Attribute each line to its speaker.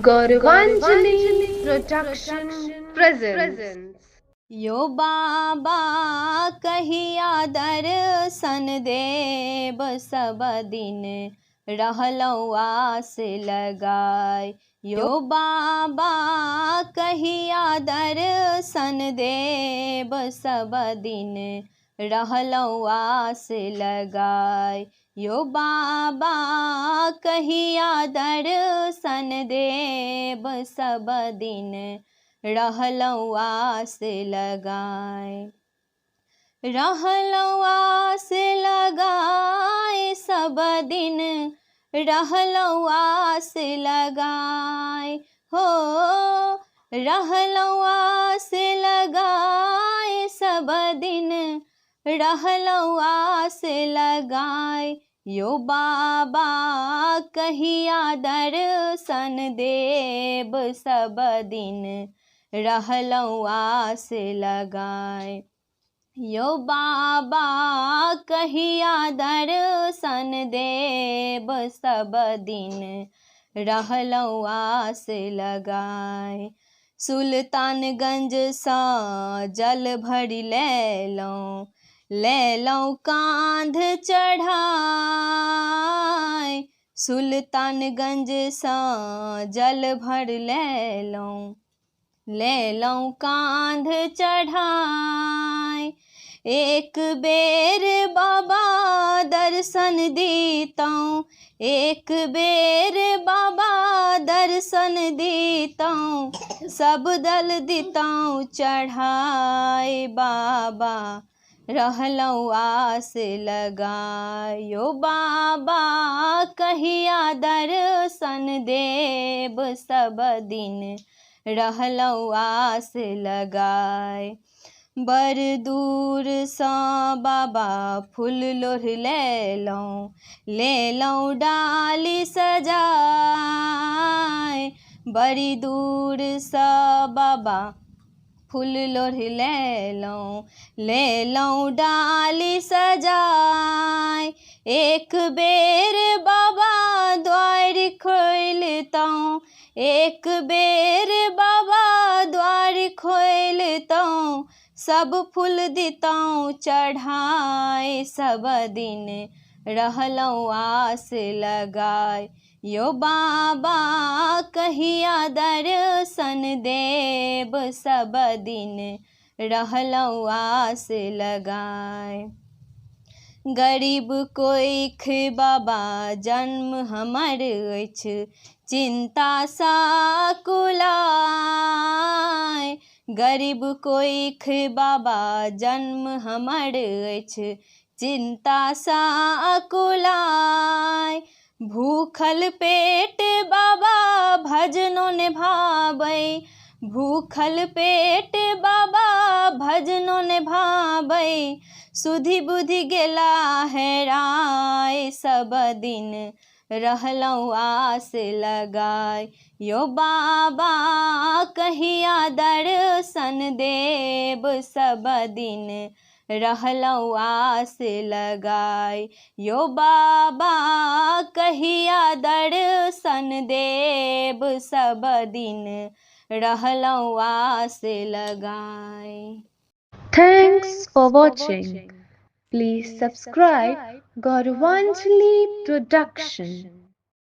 Speaker 1: Gauravanjali Production presents.
Speaker 2: यो बाबा कहिया दर्शन देब सब दिन रहलौ आस लगाय। यो बाबा कहिया दर्शन देब सब दिन रहलौ आस लगाय। यो बाबा कहिया दर्शन देब सब दिन रहलौ आस लगाय। रहलौ आस लगाय सब दिन रहलौ आस लगाय। हो रहलौ आस लगाय सब दिन रहलौ आस लगाय। यो बाबा कहिया दर्शन देब सब दिन रहलौ आस लगाय। यो बाबा कहिया दर्शन देब सब दिन रहलौ आस लगाय। सुल्तानगंज सँ जल भरि लेलौं कांध चढ़ाय। सुल्तानगंज सँ जल भरि लेलौं कांध चढ़ाय। एक बेर बाबा दर्शन दीतौं, एक बेर बाबा दर्शन दीतौं, सब दल दीतौं चढ़ाय। बाबा रहलौ आस लगाय। यो बाबा कहिया दर्शन देब सब दिन रहलौ आस लगाय। बड़ दूर सँ बाबा फूल लोढ़ि लेलौं डाली सजाय। बड़ी दूर सँ बाबा फूल लोढ़ि लेलौं डाली सजाय। एक बेर बाबा द्वारि खोलितौं, एक बेर बाबा द्वारि खोलितौं, सब फूल दितौं चढ़ाय। सब दिन रहलौ आस लगाय। यो बाबा कहिया दर्शन देब सब दिन रहलौ आस लगाय। गरीब कोइख बाबा जन्म हमर अछि, चिंता सा कुलाय। गरीब कोइख बाबा जन्म हमर अछि, चिंता सा कुलाय। भूखल पेट बाबा भजनो निभाबै, भूखल पेट बाबा भजनो निभाबै, सुधि बुद्धि गेला हेराय। सब दिन रहलौ आस लगाय। यो बाबा कहिया दर्शन देब सब दिन रहलौ आस लगाय। यो बाबा कहिया दर्शन देब सब दिन रहलौ आस लगाय।
Speaker 1: Thanks for watching. Please subscribe Gauravanjali Production.